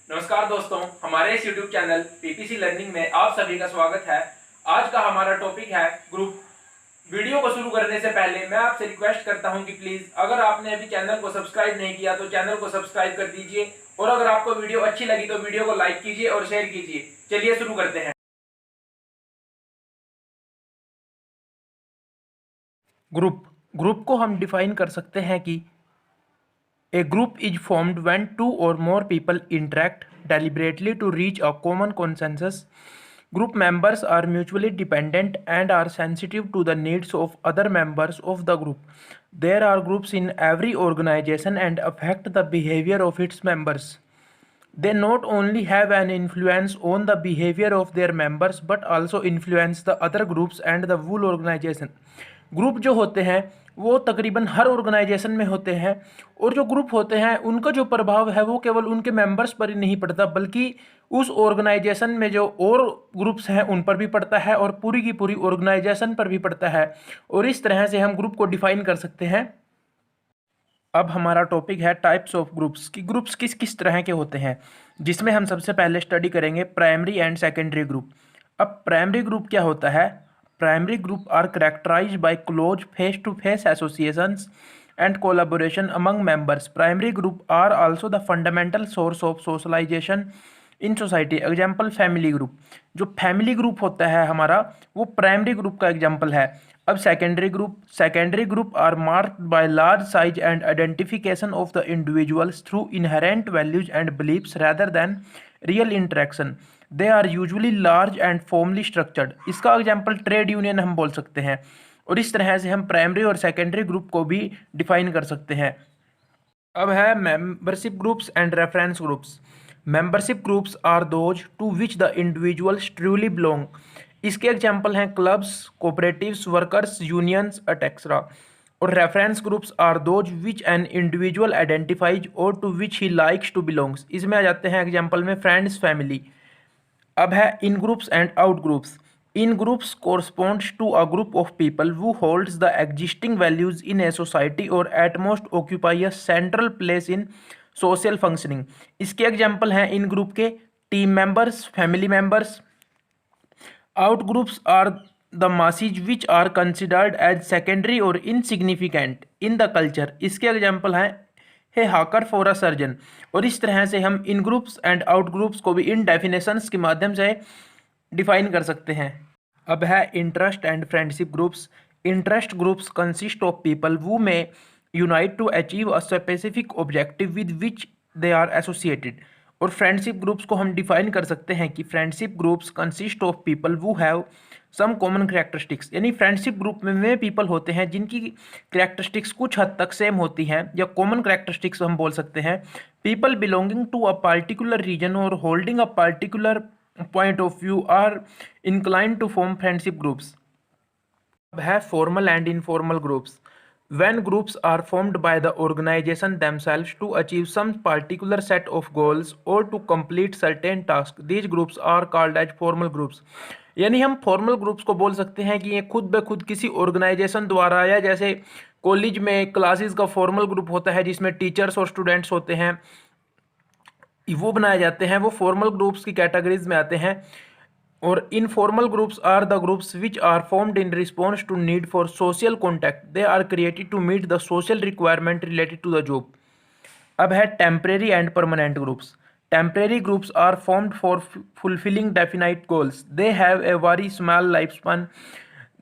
नमस्कार दोस्तों, हमारे इस YouTube चैनल पीपीसी लर्निंग में आप सभी का स्वागत है। आज का हमारा टॉपिक है ग्रुप। वीडियो को शुरू करने से पहले मैं आपसे रिक्वेस्ट करता हूं कि प्लीज अगर आपने अभी चैनल को सब्सक्राइब नहीं किया तो चैनल को सब्सक्राइब कर दीजिए और अगर आपको वीडियो अच्छी लगी तो वीडियो को लाइक कीजिए और शेयर कीजिए। चलिए शुरू करते हैं। ग्रुप को हम डिफाइन कर सकते हैं कि A group is formed when two or more people interact deliberately to reach a common consensus. Group members are mutually dependent and are sensitive to the needs of other members of the group. There are groups in every organization and affect the behavior of its members. They not only have an influence on the behavior of their members but also influence the other groups and the whole organization. Group जो होते हैं वो तकरीबन हर organisation में होते हैं और जो ग्रुप होते हैं उनका जो प्रभाव है वो केवल उनके मेंबर्स पर ही नहीं पड़ता बल्कि उस ऑर्गेनाइजेशन में जो और ग्रुप्स हैं उन पर भी पड़ता है और पूरी की पूरी ऑर्गेनाइजेशन पर भी पड़ता है। और इस तरह से हम ग्रुप को डिफाइन कर सकते हैं। अब हमारा टॉपिक है टाइप्स ऑफ ग्रुप्स कि ग्रुप्स किस किस तरह के होते हैं, जिसमें हम सबसे पहले स्टडी करेंगे प्राइमरी एंड सेकेंडरी ग्रुप। अब प्राइमरी ग्रुप क्या होता है? Primary group are characterized by close face to face associations and collaboration among members. Primary group are also the fundamental source of socialization in society. Example family group. जो family group होता है हमारा वो primary group का example है। अब secondary group are marked by large size and identification of the individuals through inherent values and beliefs rather than real interaction. They are usually large and formally structured. इसका example trade union हम बोल सकते हैं। और इस तरह से हम प्राइमरी और सेकेंडरी ग्रुप को भी डिफाइन कर सकते हैं। अब है membership groups and reference groups. Membership groups are those to which the individuals truly belong. इसके एग्जाम्पल हैं clubs, cooperatives, workers unions etcetera. और reference groups are those which an individual identifies और to which he likes to belongs. इसमें आ जाते हैं example में friends, family. अब है in groups and out groups. In groups corresponds to a group of people who holds the existing values in a society or at most occupy a central place in social functioning। इसके example हैं in group के team members, family members. Out groups are the masses which are considered as secondary or insignificant in the culture। इसके example हैं हे हाकर for a surgeon. और इस तरह से हम इन ग्रुप्स एंड आउट ग्रुप्स को भी इन डेफिनेशंस के माध्यम से डिफाइन कर सकते हैं। अब है interest and friendship groups. Interest groups consist of people who may unite to achieve a specific objective with which they are associated। और फ्रेंडशिप ग्रुप्स को हम डिफाइन कर सकते हैं कि friendship groups consist of people who have some common characteristics. यानी friendship group में वे पीपल होते हैं जिनकी करेक्टरिस्टिक्स कुछ हद तक सेम होती हैं या कॉमन करेक्टरिस्टिक्स हम बोल सकते हैं। People belonging to a particular region और holding a particular point of view are inclined to form friendship groups। अब है formal and informal groups। When groups are formed by the organization themselves to achieve some particular set of goals or to complete certain tasks, these groups are called as formal groups। यानी हम formal groups को बोल सकते हैं कि ये खुद ब खुद किसी ऑर्गेनाइजेशन द्वारा या जैसे कॉलेज में क्लासेस का फॉर्मल ग्रुप होता है जिसमें टीचर्स और स्टूडेंट्स होते हैं, वो बनाए जाते हैं, वो फॉर्मल ग्रुप्स की कैटेगरीज में आते हैं। और informal groups are the groups which are formed in response to need for social contact. They are created to meet the social requirement related to the job. अब है temporary and permanent groups. Temporary groups are formed for fulfilling definite goals. They have a very small life span.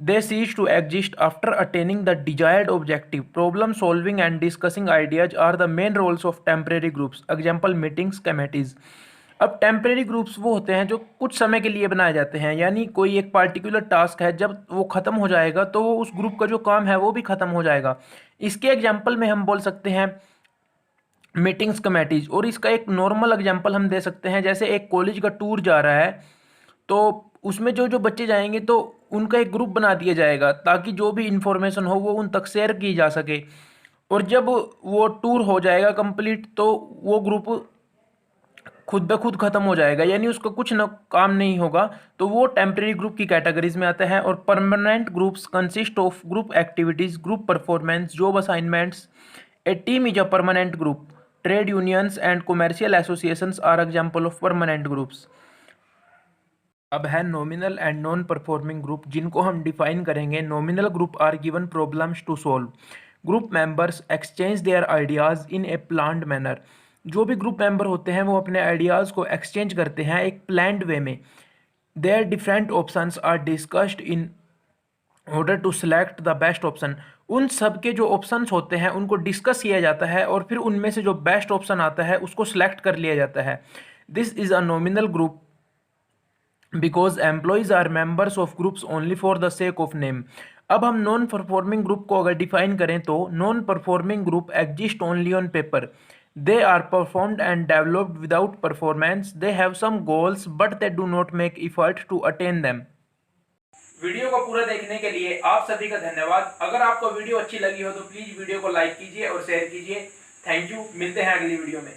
They cease to exist after attaining the desired objective। Problem solving and discussing ideas are the main roles of temporary groups। Example meetings, committees। अब temporary groups वो होते हैं जो कुछ समय के लिए बनाए जाते हैं, यानी कोई एक पार्टिकुलर टास्क है, जब वो ख़त्म हो जाएगा तो वो उस ग्रुप का जो काम है वो भी ख़त्म हो जाएगा। इसके एग्जाम्पल में हम बोल सकते हैं मीटिंग्स, कमेटीज। और इसका एक नॉर्मल एग्जाम्पल हम दे सकते हैं, जैसे एक कॉलेज का टूर जा रहा है तो उसमें जो जो बच्चे जाएंगे तो उनका एक ग्रुप बना दिया जाएगा ताकि जो भी इंफॉर्मेशन हो वो उन तक शेयर की जा सके। और जब वो टूर हो जाएगा कंप्लीट तो वो ग्रुप खुद ब खुद ख़त्म हो जाएगा, यानी उसका कुछ न काम नहीं होगा, तो वो टेम्परेरी ग्रुप की कैटेगरीज में आता है। और permanent groups consist of group activities, group performance, job assignments. A team is a permanent group. Trade unions and commercial associations are example of permanent groups. अब है nominal and non performing group, जिनको हम define करेंगे। Nominal group are given problems to solve. Group members exchange their ideas in a planned manner. जो भी group member होते हैं वो अपने आइडियाज़ को एक्सचेंज करते हैं एक प्लान्ड वे में। Their different options are discussed in order to select the best option. उन सब के जो ऑप्शंस होते हैं उनको डिस्कस किया जाता है और फिर उनमें से जो बेस्ट ऑप्शन आता है उसको सिलेक्ट कर लिया जाता है। This is a nominal group because employees are members of groups only for the sake of name. अब हम नॉन परफॉर्मिंग ग्रुप को अगर डिफाइन करें तो non performing group exist only on paper. They are performed and developed without performance. They have some goals but they do not make effort to attain them. Video को पूरा देखने के लिए आप सभी का धन्यवाद। अगर आपको वीडियो अच्छी लगी हो तो प्लीज वीडियो को लाइक कीजिए और शेयर कीजिए। Thank you. मिलते हैं अगली वीडियो में।